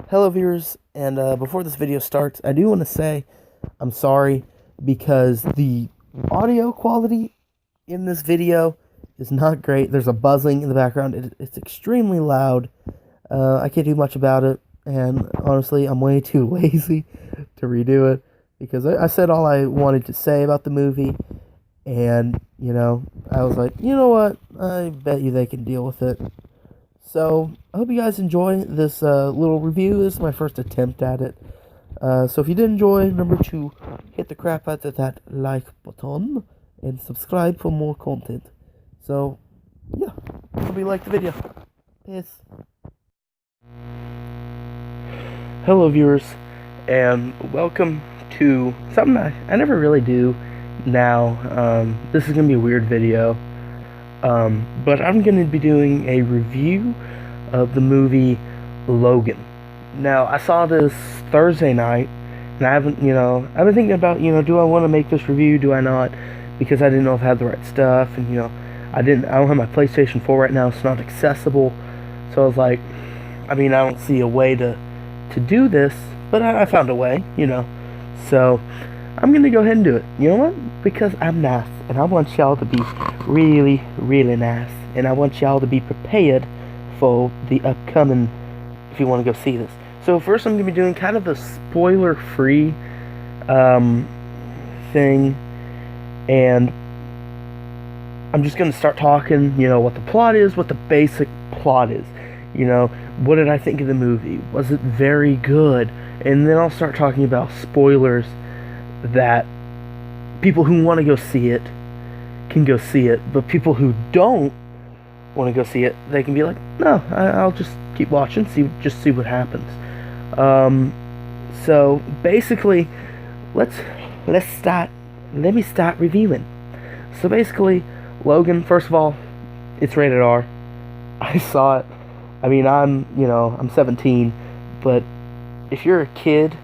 Hello viewers, and before this video starts, I do want to say I'm sorry because the audio quality in this video is not great. There's a buzzing in the background. It's extremely loud. I can't do much about it, and honestly, I'm way too lazy to redo it because I said all I wanted to say about the movie, and, I was like, you know what, I bet you they can deal with it. So, I hope you guys enjoy this little review. This is my first attempt at it. So if you did enjoy, remember to hit the crap out of that like button and subscribe for more content. So, yeah, hope you liked the video. Peace. Hello viewers, and welcome to something I never really do now. This is going to be a weird video. But I'm going to be doing a review of the movie Logan. Now, I saw this Thursday night, and I've been thinking about, do I want to make this review, do I not? Because I didn't know if I had the right stuff, and, I don't have my PlayStation 4 right now, it's not accessible. So I was like, I don't see a way to do this, but I found a way, So, I'm going to go ahead and do it. You know what? Because I'm nice, and I want y'all to be really, really nice, and I want y'all to be prepared for the upcoming, if you want to go see this. So first I'm going to be doing kind of a spoiler-free thing, and I'm just going to start talking, what the plot is, what the basic plot is. What did I think of the movie? Was it very good? And then I'll start talking about spoilers that people who want to go see it can go see it, but people who don't want to go see it, they can be like, no, I'll just keep watching, see what happens. So basically, let me start reviewing. So basically, Logan, first of all, it's rated R. I saw it. I'm 17, but if you're a kid,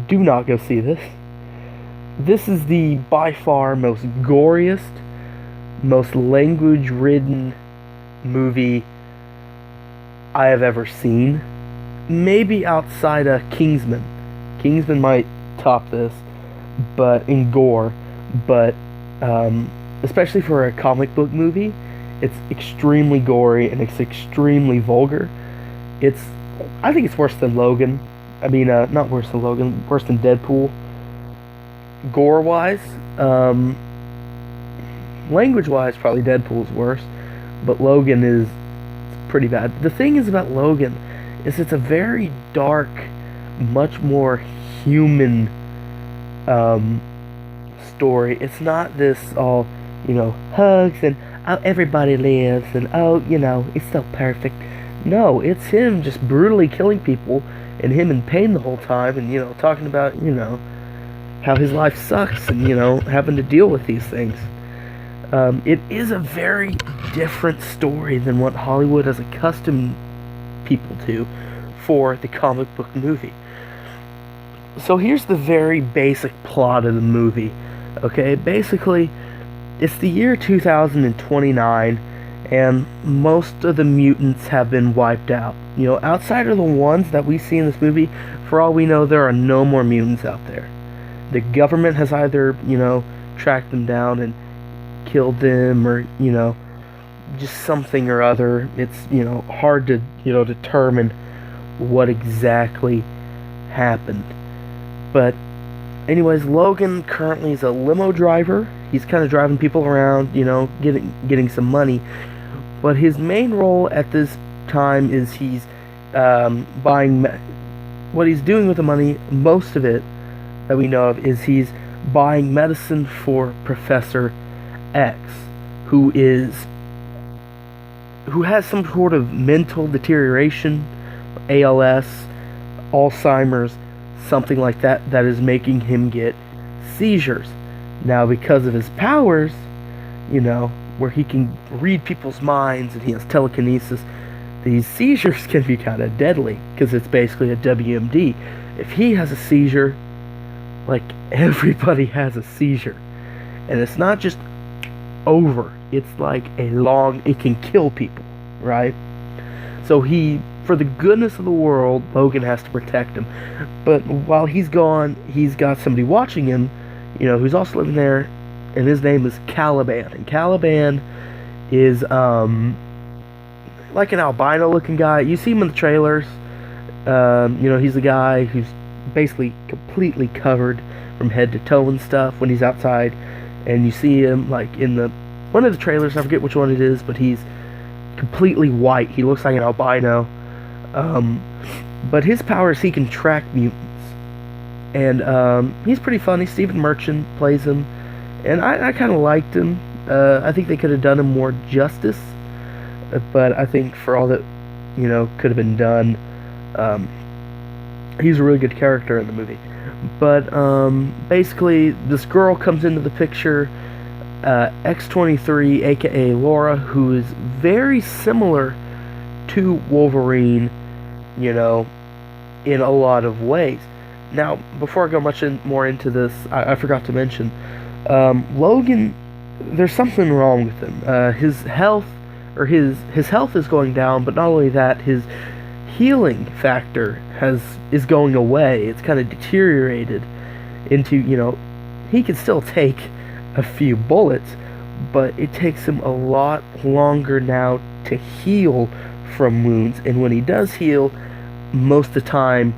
do not go see this. This is the by far most goriest, most language-ridden movie I have ever seen. Maybe outside of Kingsman. Kingsman might top this, but in gore. But especially for a comic book movie, it's extremely gory and it's extremely vulgar. I think it's worse than Logan. Not worse than Logan, worse than Deadpool. Gore-wise, language-wise, probably Deadpool's worse, but Logan is pretty bad. The thing is about Logan is it's a very dark, much more human story. It's not this all, hugs and oh, everybody lives and oh, it's so perfect. No, it's him just brutally killing people and him in pain the whole time and, talking about, how his life sucks and, having to deal with these things. It is a very different story than what Hollywood has accustomed people to for the comic book movie. So here's the very basic plot of the movie. Okay, basically, it's the year 2029, and most of the mutants have been wiped out. Outside of the ones that we see in this movie, for all we know, there are no more mutants out there. The government has either, tracked them down and killed them or, just something or other. It's, hard to, determine what exactly happened. But anyways, Logan currently is a limo driver. He's kind of driving people around, getting some money. But his main role at this time is he's buying... What he's doing with the money, most of it, that we know of, is he's buying medicine for Professor X, who has some sort of mental deterioration, ALS, Alzheimer's, something like that, that is making him get seizures. Now, because of his powers, where he can read people's minds and he has telekinesis, these seizures can be kind of deadly, because it's basically a WMD. If he has a seizure, like, everybody has a seizure. And it's not just over. It's like it can kill people, right? So he for the goodness of the world, Logan has to protect him. But while he's gone, he's got somebody watching him, who's also living there, and his name is Caliban. And Caliban is like an albino-looking guy. You see him in the trailers. He's the guy who's basically completely covered from head to toe and stuff when he's outside. And you see him like in one of the trailers. I forget which one it is, but he's completely white. He looks like an albino. But his power is he can track mutants. And he's pretty funny. Stephen Merchant plays him. And I kind of liked him. I think they could have done him more justice. But I think for all that, could have been done, he's a really good character in the movie. But basically, this girl comes into the picture, X-23, aka Laura, who is very similar to Wolverine, in a lot of ways. Now, before I go much more into this, I forgot to mention, Logan, there's something wrong with him. His health is going down, but not only that, his healing factor is going away. It's kind of deteriorated into, he can still take a few bullets, but it takes him a lot longer now to heal from wounds, and when he does heal, most of the time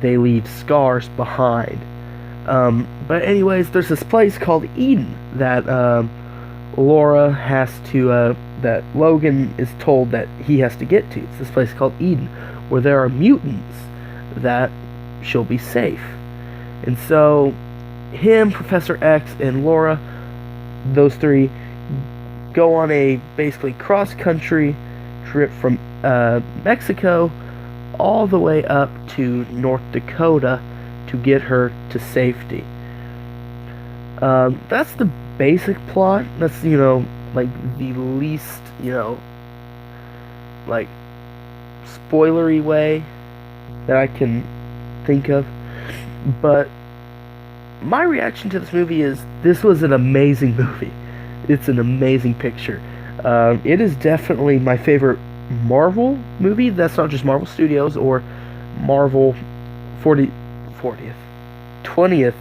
they leave scars behind. But anyways, there's this place called Eden that Laura has to, that Logan is told that he has to get to. It's this place called Eden, where there are mutants that she'll be safe. And so, him, Professor X, and Laura, those three, go on a basically cross-country trip from Mexico all the way up to North Dakota to get her to safety. That's the basic plot. That's, like the least, like spoilery way that I can think of. But my reaction to this movie is this was an amazing movie. It's an amazing picture. It is definitely my favorite Marvel movie. That's not just Marvel Studios or Marvel 20th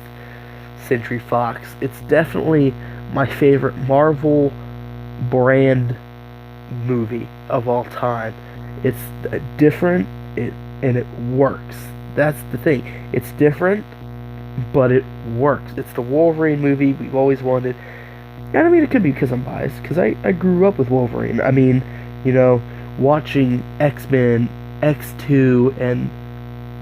Century Fox. It's definitely my favorite Marvel brand movie of all time. It's different, and it works. That's the thing. It's different, but it works. It's the Wolverine movie we've always wanted. And I mean, it could be because I'm biased, because I grew up with Wolverine. I mean, watching X-Men, X2, and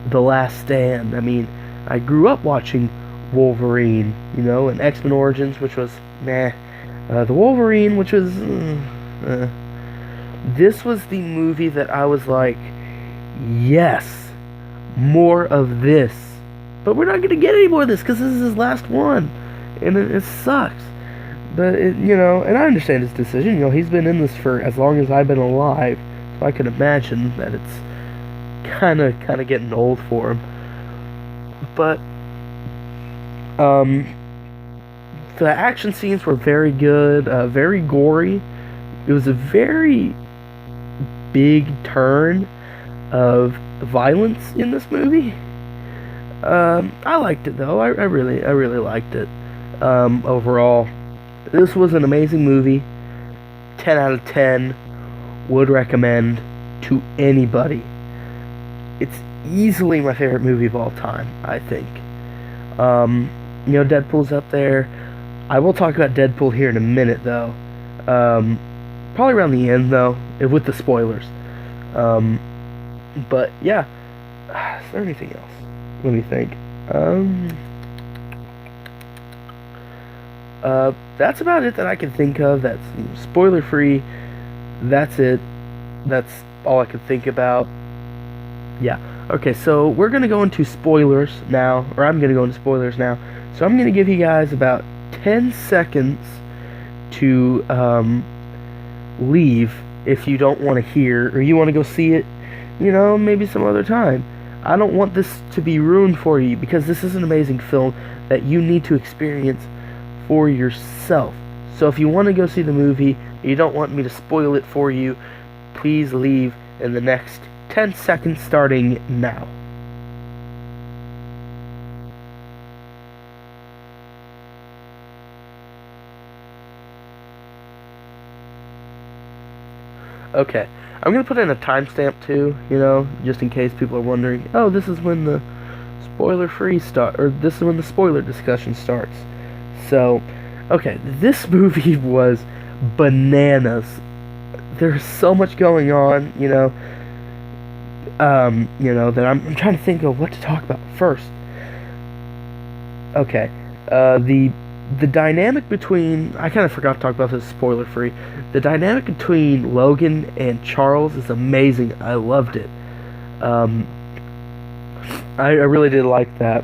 The Last Stand. I mean, I grew up watching Wolverine, and X-Men Origins, which was meh. The Wolverine, which was This was the movie that I was like, yes, more of this. But we're not going to get any more of this because this is his last one. And it sucks. But, and I understand his decision. He's been in this for as long as I've been alive. So I can imagine that it's kind of getting old for him. But, the action scenes were very good, very gory. It was a very big turn of violence in this movie. I liked it though. I really liked it. Overall, this was an amazing movie. 10 out of 10. Would recommend to anybody. It's easily my favorite movie of all time, I think. Deadpool's up there. I will talk about Deadpool here in a minute, though. Probably around the end, though, with the spoilers. But, yeah. Is there anything else? Let me think. That's about it that I can think of. That's spoiler-free. That's it. That's all I can think about. Yeah. Okay, so we're going to go into spoilers now. Or I'm going to go into spoilers now. So I'm going to give you guys about 10 seconds to leave if you don't want to hear, or you want to go see it, maybe some other time. I don't want this to be ruined for you, because this is an amazing film that you need to experience for yourself. So if you want to go see the movie, you don't want me to spoil it for you, please leave in the next 10 seconds starting now. Okay, I'm gonna put in a timestamp too, just in case people are wondering, oh, this is when the this is when the spoiler discussion starts. So, okay, this movie was bananas. There's so much going on, that I'm trying to think of what to talk about first. Okay, the dynamic between, I kind of forgot to talk about this, spoiler free. The dynamic between Logan and Charles is amazing. I loved it. I really did like that.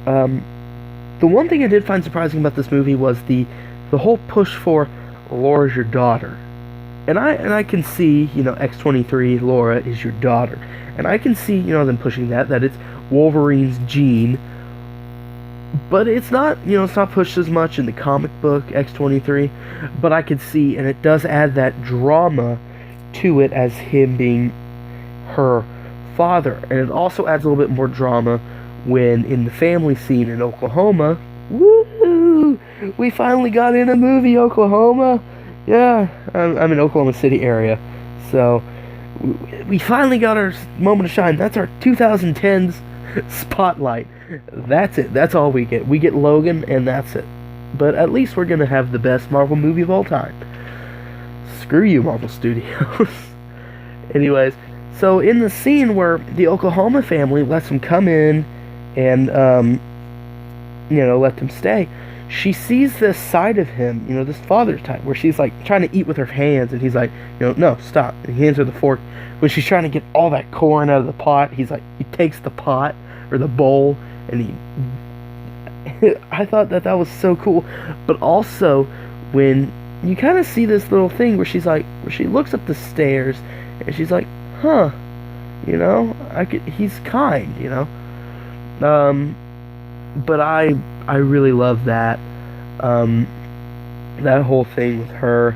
The one thing I did find surprising about this movie was the whole push for Laura's your daughter. And I can see, X-23, Laura is your daughter. And I can see, them pushing that it's Wolverine's gene. But it's not, it's not pushed as much in the comic book, X-23. But I could see, and it does add that drama to it as him being her father. And it also adds a little bit more drama when in the family scene in Oklahoma, woo! We finally got in a movie, Oklahoma. Yeah, I'm in Oklahoma City area, so we finally got our moment of shine. That's our 2010s spotlight. That's it. That's all we get. We get Logan, and that's it. But at least we're gonna have the best Marvel movie of all time. Screw you, Marvel Studios. Anyways, so in the scene where the Oklahoma family lets him come in and let them stay, she sees this side of him, this father type, where she's like trying to eat with her hands, and he's like, no, stop. And he hands her the fork. When she's trying to get all that corn out of the pot, he takes the pot or the bowl, and I thought that was so cool. But also, when you kind of see this little thing where she looks up the stairs, and she's like, huh, he's kind, but I really love that, that whole thing with her.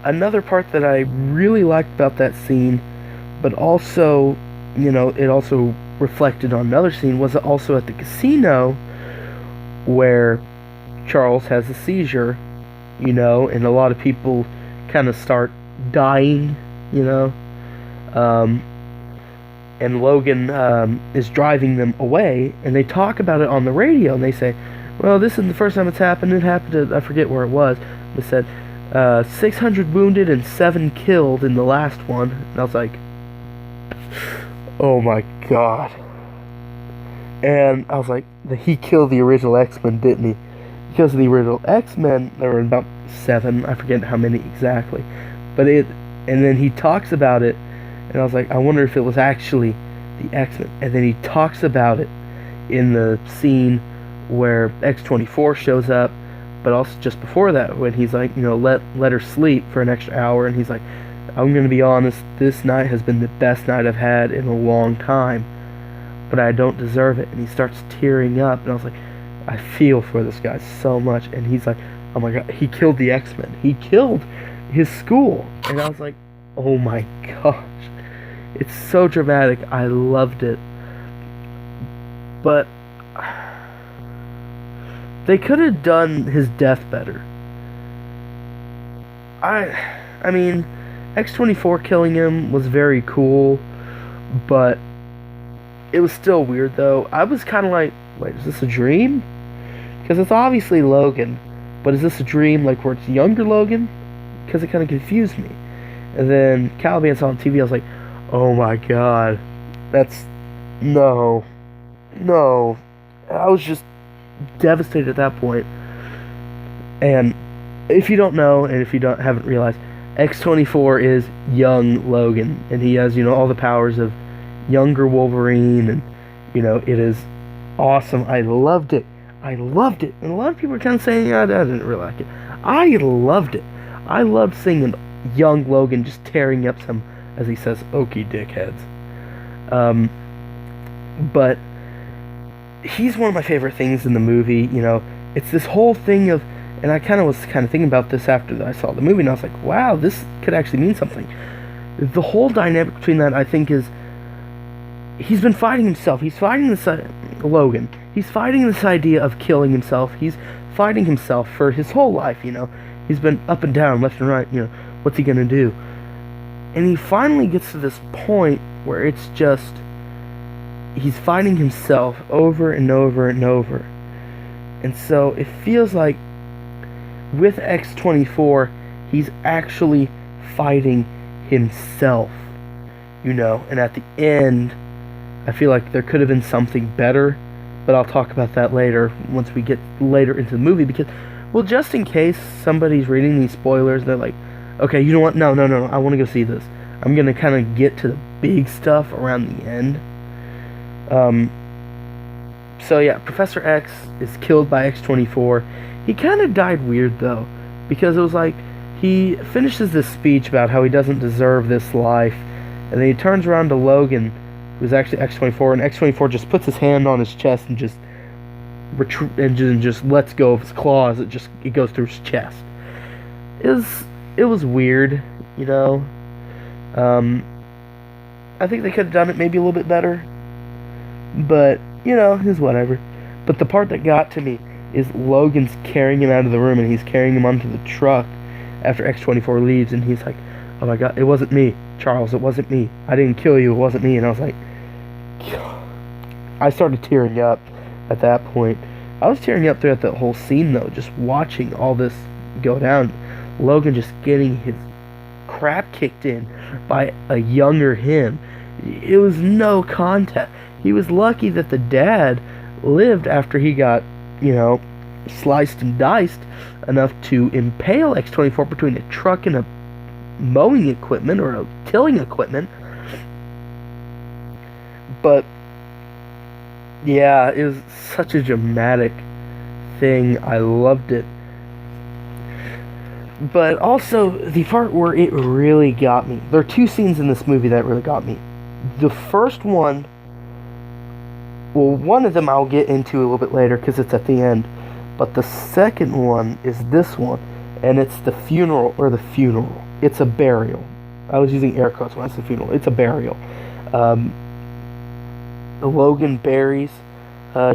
Another part that I really liked about that scene, but also, it also reflected on another scene, was also at the casino where Charles has a seizure, and a lot of people kind of start dying, and Logan is driving them away, and they talk about it on the radio, and they say, well, this isn't the first time it's happened. It happened I forget where it was. They said 600 wounded and 7 killed in the last one. And I was like, oh my god. And I was like, he killed the original X-Men, didn't he? Because of the original X-Men, there were about 7, I forget how many exactly. And then he talks about it, and I was like, I wonder if it was actually the X-Men. And then he talks about it in the scene where X-24 shows up, but also just before that, when he's like, let her sleep for an extra hour, and he's like, I'm gonna be honest, this night has been the best night I've had in a long time, but I don't deserve it. And he starts tearing up, and I was like, I feel for this guy so much. And he's like, oh my god, he killed the X-Men. He killed his school. And I was like, oh my gosh. It's so dramatic. I loved it. But they could have done his death better. I mean, X-24 killing him was very cool, but it was still weird though. I was kind of like, wait, is this a dream? Because it's obviously Logan, but is this a dream like where it's younger Logan? Because it kind of confused me. And then Caliban saw on TV, I was like, oh my god, no. I was just devastated at that point. And if you don't know, and if you haven't realized, X-24 is young Logan, and he has, all the powers of younger Wolverine, and, it is awesome. I loved it. And a lot of people are kind of saying, I didn't really like it. I loved it. I loved seeing a young Logan just tearing up some, as he says, okie dickheads. But he's one of my favorite things in the movie. It's this whole thing of, and I was thinking about this after I saw the movie, and I was like, wow, this could actually mean something. the whole dynamic between that, I think, is he's been fighting himself. He's fighting this Logan. He's fighting this idea of killing himself. He's fighting himself for his whole life. He's been up and down, left and right. What's he gonna do? And he finally gets to this point where it's just he's fighting himself over and over and over. And so it feels like with X-24, he's actually fighting himself, and at the end, I feel like there could have been something better, but I'll talk about that later, once we get later into the movie, because, well, just in case somebody's reading these spoilers, they're like, okay, you know what, no, I want to go see this. I'm going to kind of get to the big stuff around the end. So yeah, Professor X is killed by X-24. He kind of died weird, though, because it was like, he finishes this speech about how he doesn't deserve this life, and then he turns around to Logan, who's actually X-24, and X-24 just puts his hand on his chest and just lets go of his claws. It goes through his chest. It was weird, I think they could have done it maybe a little bit better, but it's whatever. But the part that got to me is Logan's carrying him out of the room, and he's carrying him onto the truck after X-24 leaves, and he's like, oh my god, it wasn't me, Charles, it wasn't me. I didn't kill you, it wasn't me. And I was like, I started tearing up at that point. I was tearing up throughout the whole scene, though, just watching all this go down. Logan just getting his crap kicked in by a younger him. It was no contest. He was lucky that the dad lived after he got, sliced and diced enough to impale X-24 between a truck and a mowing equipment or a tilling equipment. But yeah, it was such a dramatic thing. I loved it. But also, the part where it really got me. There are two scenes in this movie that really got me. The first one, well, one of them I'll get into a little bit later because it's at the end. But the second one is this one, and it's the funeral. It's a burial. I was using air quotes when I said funeral. It's a burial. Logan buries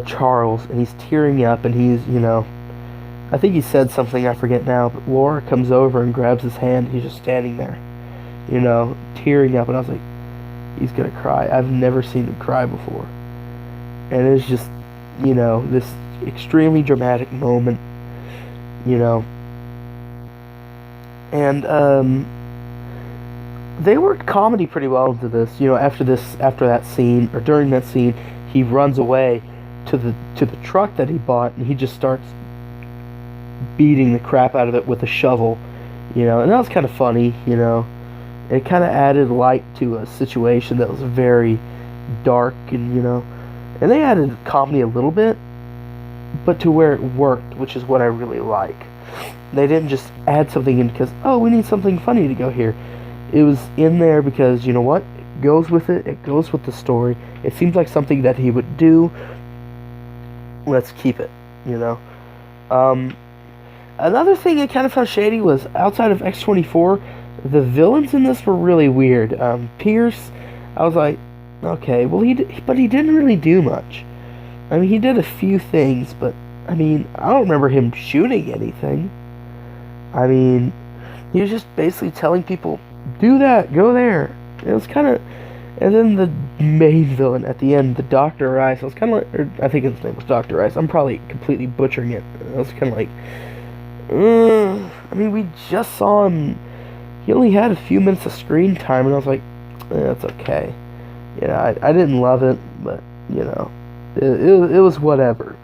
Charles, and he's tearing up, and he's, I think he said something, I forget now, but Laura comes over and grabs his hand. He's just standing there, tearing up, and I was like, he's gonna cry. I've never seen him cry before. And it's just, this extremely dramatic moment, and they worked comedy pretty well into this. After that scene, or during that scene, he runs away to the truck that he bought, and he just starts beating the crap out of it with a shovel, and that was kind of funny. It kind of added light to a situation that was very dark, and they added comedy a little bit, but to where it worked, which is what I really like. They didn't just add something in because, oh, we need something funny to go here. It was in there because, you know what? It goes with it. It goes with the story. It seems like something that he would do. Let's keep it, Another thing I kind of found shady was, outside of X-24, the villains in this were really weird. Pierce, I was like, okay, well, he didn't really do much. I mean, he did a few things, but, I don't remember him shooting anything. He was just basically telling people, do that, go there. It was kind of... And then the main villain at the end, the Dr. Rice, I was kind of like... I think his name was Dr. Rice. I'm probably completely butchering it. I was kind of like... we just saw him... He only had a few minutes of screen time, and I was like, that's okay. I didn't love it, but, it was whatever,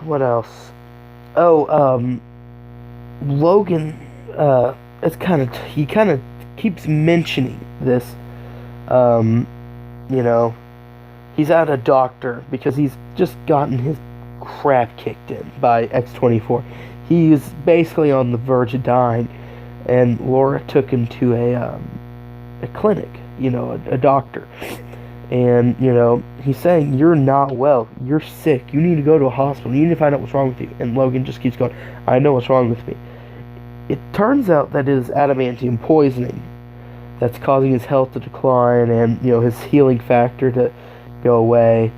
what else? Logan, he kind of keeps mentioning this, he's at a doctor because he's just gotten his crap kicked in by X-24. He is basically on the verge of dying, and Laura took him to a clinic, a doctor. And, he's saying, you're not well, you're sick, you need to go to a hospital, you need to find out what's wrong with you. And Logan just keeps going, I know what's wrong with me. it turns out that it is adamantium poisoning that's causing his health to decline and, his healing factor to go away.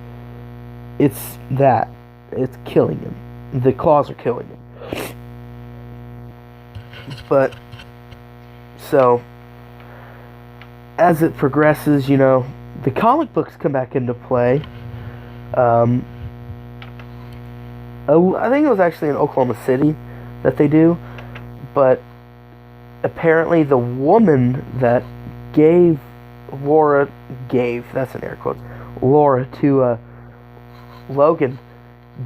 It's that. It's killing him. The claws are killing him. But, so, as it progresses, the comic books come back into play. I think it was actually in Oklahoma City that they do, but apparently the woman that that's in air quotes, Laura to Logan,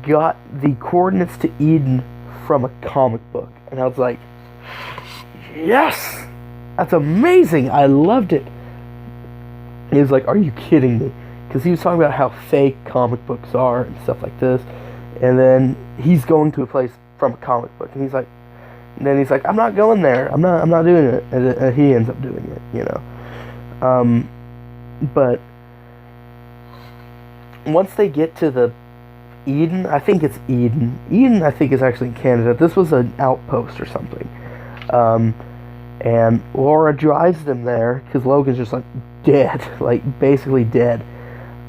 got the coordinates to Eden from a comic book. And I was like, yes! That's amazing! I loved it. He was like, are you kidding me? Because he was talking about how fake comic books are and stuff like this. And then he's going to a place from a comic book. And he's like, I'm not going there. I'm not doing it. And he ends up doing it, But once they get to the Eden, I think it's Eden. Eden, I think, is actually in Canada. This was an outpost or something. And Laura drives them there because Logan's just dead, basically dead.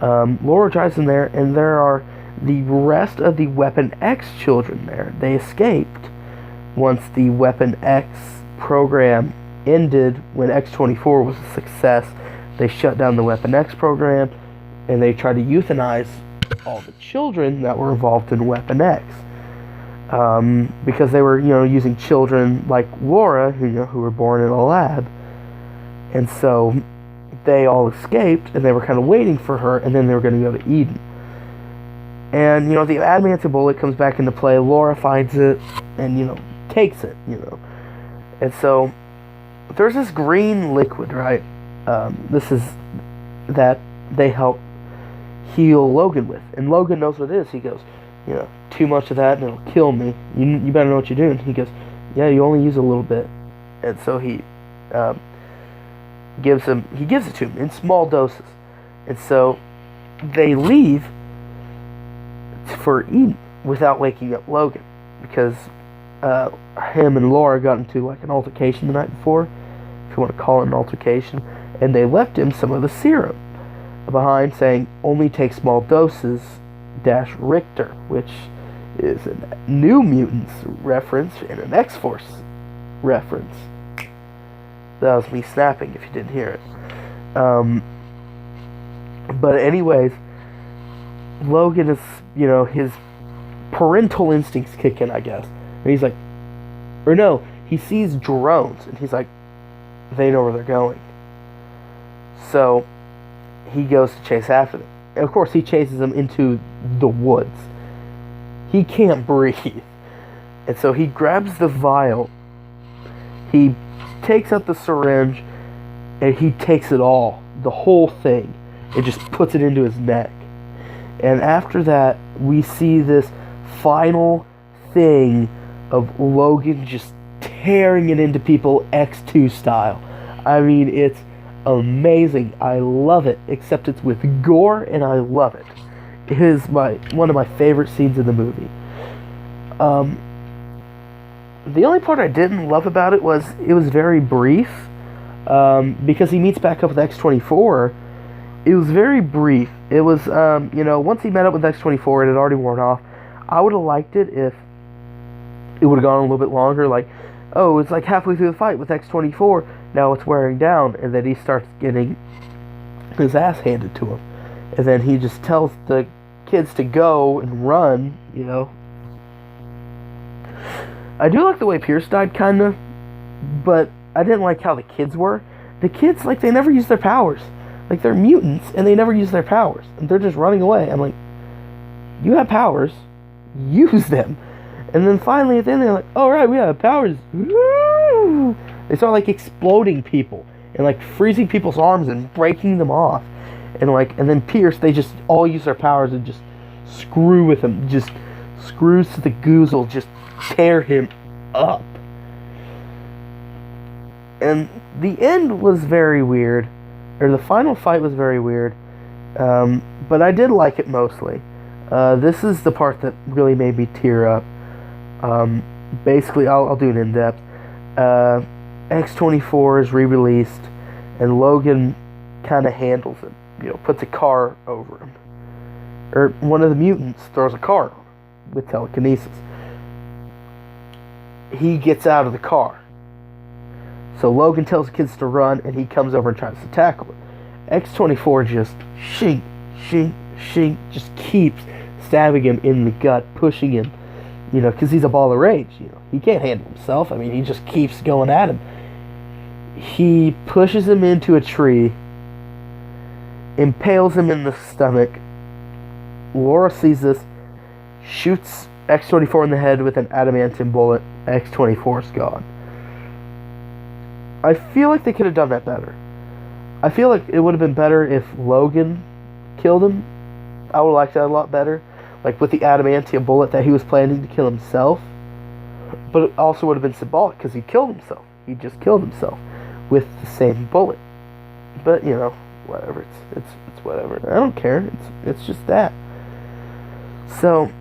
Laura drives them there, and there are the rest of the Weapon X children there. They escaped once the Weapon X program ended. When X-24 was a success, they shut down the Weapon X program, and they tried to euthanize all the children that were involved in Weapon X. Because they were, using children like Laura, who were born in a lab. And so they all escaped, and they were kind of waiting for her, and then they were going to go to Eden. And, the adamantium bullet comes back into play. Laura finds it, and, takes it, And so there's this green liquid, right? This is that they help heal Logan with. And Logan knows what it is. He goes, too much of that and it'll kill me. You better know what you're doing. He goes, yeah, you only use a little bit. And so he gives it to him in small doses. And so they leave for Eden without waking up Logan, because him and Laura got into an altercation the night before, if you want to call it an altercation, and they left him some of the serum behind, saying only take small doses - Richter, which is a New Mutants reference and an X-Force reference. That was me snapping if you didn't hear it. But anyways, Logan is, his parental instincts kick in, I guess. And he's like, or no, he sees drones, and he's like, they know where they're going. So he goes to chase after them. And of course, he chases them into the woods. He can't breathe. And so he grabs the vial, he takes out the syringe, and he takes it all, the whole thing, and just puts it into his neck. And after that, we see this final thing of Logan just tearing it into people X2 style. I mean, it's amazing. I love it, except it's with gore, and I love it. It is one of my favorite scenes in the movie. The only part I didn't love about it was very brief, because he meets back up with X-24. It was very brief. It was, once he met up with X-24, it had already worn off. I would have liked it if it would have gone a little bit longer, it's halfway through the fight with X-24, now it's wearing down, and then he starts getting his ass handed to him. And then he just tells the kids to go and run, I do like the way Pierce died, kinda, but I didn't like how the kids were. The kids, they never use their powers. They're mutants, and they never use their powers. And they're just running away. I'm like, you have powers, use them. And then finally at the end, they're like, all right, we have powers. Woo! They start, exploding people, and, freezing people's arms and breaking them off. And, and then Pierce, they just all use their powers and just screw with him. Just screws to the goozle, just tear him up. And the end was very weird, or the final fight was very weird, but I did like it mostly. This is the part that really made me tear up. Basically, I'll do an in-depth. uh, X-24 is re-released, and Logan kind of handles it. Puts a car over him. Or one of the mutants throws a car with telekinesis. He gets out of the car. So Logan tells the kids to run, and he comes over and tries to tackle it. X-24 just shink, shink, shink, just keeps stabbing him in the gut, pushing him, because he's a ball of rage. He can't handle himself. I mean, he just keeps going at him. He pushes him into a tree, impales him in the stomach. Laura sees this, shoots X-24 in the head with an adamantium bullet. X-24's gone. I feel like they could have done that better. I feel like it would have been better if Logan killed him. I would have liked that a lot better. Like with the adamantium bullet that he was planning to kill himself. But it also would have been symbolic because he killed himself. He just killed himself with the same bullet. But, whatever. It's whatever. I don't care. It's just that. So,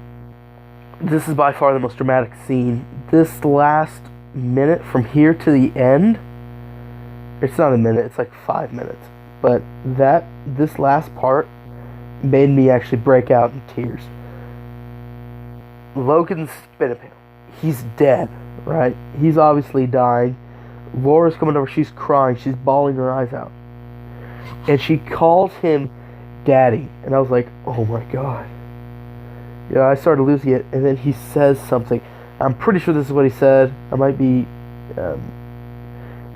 this is by far the most dramatic scene. This last minute from here to the end, it's not a minute, it's like 5 minutes. But this last part made me actually break out in tears. Logan's been impaled. He's dead, right? He's obviously dying. Laura's coming over, she's crying, she's bawling her eyes out. And she calls him Daddy. And I was like, oh my god. I started losing it, and then he says something. I'm pretty sure this is what he said. I might be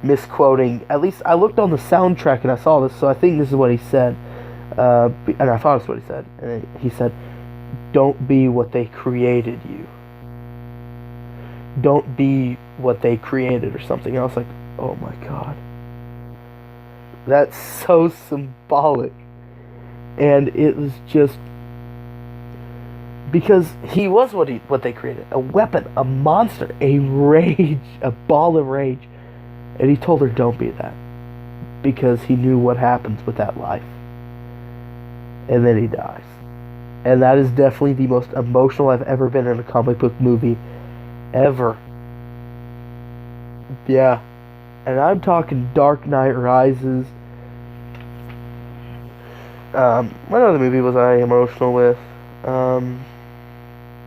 misquoting. At least I looked on the soundtrack and I saw this, so I think this is what he said. And I thought it's what he said. And he said, "Don't be what they created you. Don't be what they created," or something. And I was like, oh my god. That's so symbolic. And it was just... because he was what they created. A weapon, a monster, a rage, a ball of rage. And he told her, don't be that. Because he knew what happens with that life. And then he dies. And that is definitely the most emotional I've ever been in a comic book movie. Ever. Yeah. And I'm talking Dark Knight Rises. What other movie was I emotional with?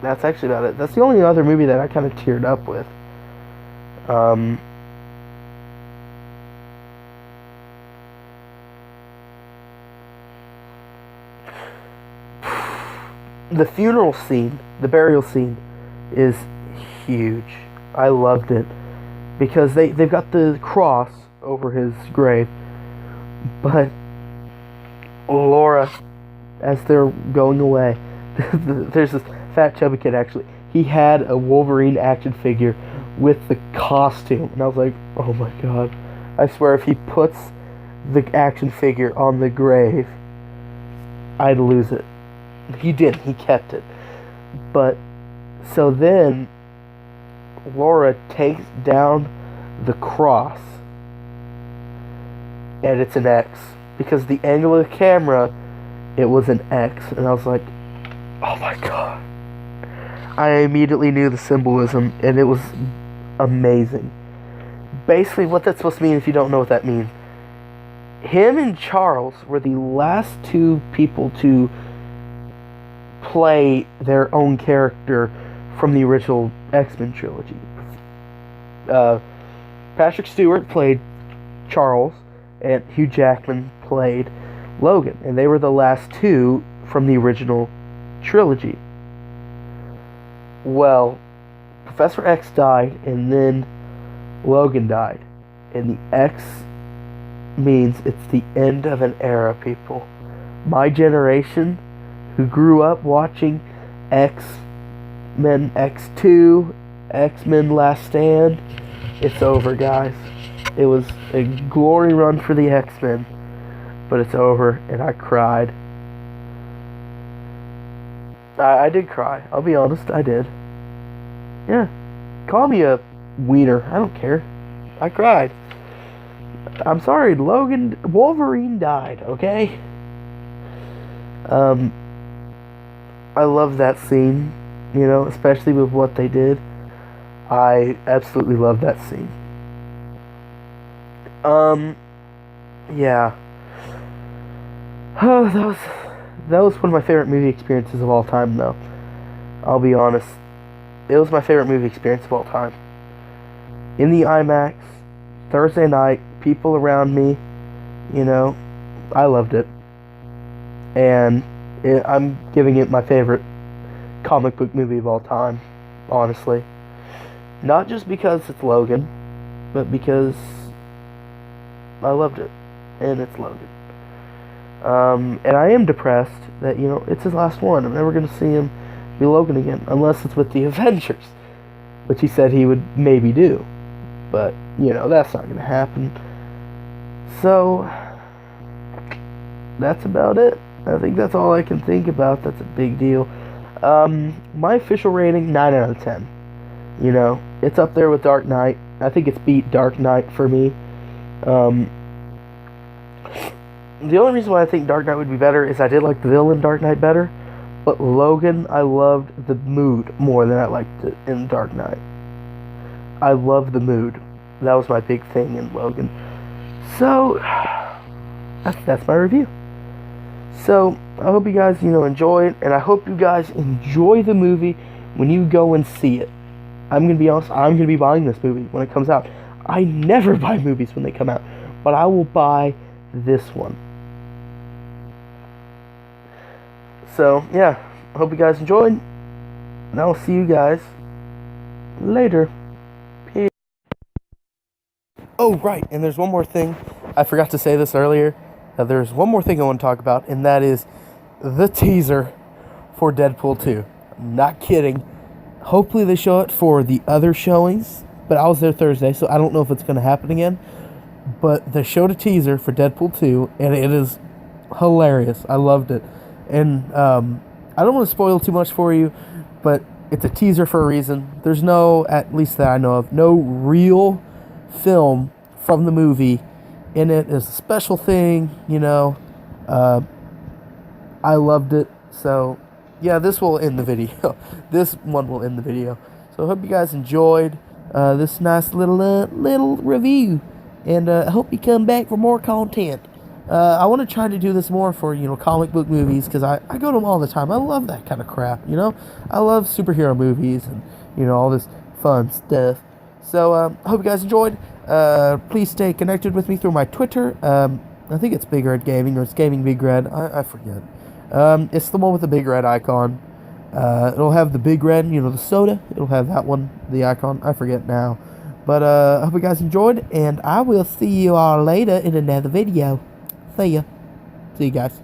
That's actually about it. That's the only other movie that I kind of teared up with. The funeral scene, the burial scene, is huge. I loved it. Because they've got the cross over his grave. But Laura, as they're going away, there's this fat chubby kid, actually. He had a Wolverine action figure with the costume. And I was like, oh my god. I swear if he puts the action figure on the grave, I'd lose it. He did. He kept it. But, so then, Laura takes down the cross. And it's an X. Because the angle of the camera, it was an X. And I was like, oh my god. I immediately knew the symbolism, and it was amazing. Basically, what that's supposed to mean, if you don't know what that means, him and Charles were the last two people to play their own character from the original X-Men trilogy. Patrick Stewart played Charles, and Hugh Jackman played Logan, and they were the last two from the original trilogy. Well, Professor X died, and then Logan died. And the X means it's the end of an era, people. My generation, who grew up watching X-Men X2, X-Men Last Stand, it's over, guys. It was a glory run for the X-Men, but it's over, and I cried. I did cry. I'll be honest, I did. Yeah. Call me a wiener. I don't care. I cried. I'm sorry, Wolverine died, okay? I love that scene, especially with what they did. I absolutely love that scene. Yeah. Oh, that was one of my favorite movie experiences of all time, though. I'll be honest. It was my favorite movie experience of all time. In the IMAX, Thursday night, people around me, you know, I loved it. And I'm giving it my favorite comic book movie of all time, honestly. Not just because it's Logan, but because I loved it. And it's Logan. And I am depressed that, it's his last one. I'm never going to see him be Logan again, unless it's with the Avengers, which he said he would maybe do. But, that's not going to happen. So, that's about it. I think that's all I can think about. That's a big deal. My official rating, 9 out of 10. It's up there with Dark Knight. I think it's beat Dark Knight for me. The only reason why I think Dark Knight would be better is I did like the villain Dark Knight better, but Logan, I loved the mood more than I liked it in Dark Knight. I loved the mood. That was my big thing in Logan. So, that's my review. So, I hope you guys, enjoy it, and I hope you guys enjoy the movie when you go and see it. I'm going to be honest, I'm going to be buying this movie when it comes out. I never buy movies when they come out, but I will buy this one. So, yeah, I hope you guys enjoyed, and I will see you guys later. Peace. Oh, right, and there's one more thing. I forgot to say this earlier. There's one more thing I want to talk about, and that is the teaser for Deadpool 2. I'm not kidding. Hopefully they show it for the other showings, but I was there Thursday, so I don't know if it's going to happen again. But they showed a teaser for Deadpool 2, and it is hilarious. I loved it. And I don't want to spoil too much for you, but it's a teaser for a reason. There's no, at least that I know of, no real film from the movie in it. It's a special thing, I loved it. So, yeah, this will end the video. This one will end the video. So I hope you guys enjoyed this nice little review. And I hope you come back for more content. I want to try to do this more for, comic book movies, because I go to them all the time. I love that kind of crap, I love superhero movies and, all this fun stuff. So, I hope you guys enjoyed. Please stay connected with me through my Twitter. I think it's Big Red Gaming, or it's Gaming Big Red. I forget. It's the one with the big red icon. It'll have the big red, the soda. It'll have that one, the icon. I forget now. But I hope you guys enjoyed, and I will see you all later in another video. See ya. See you guys.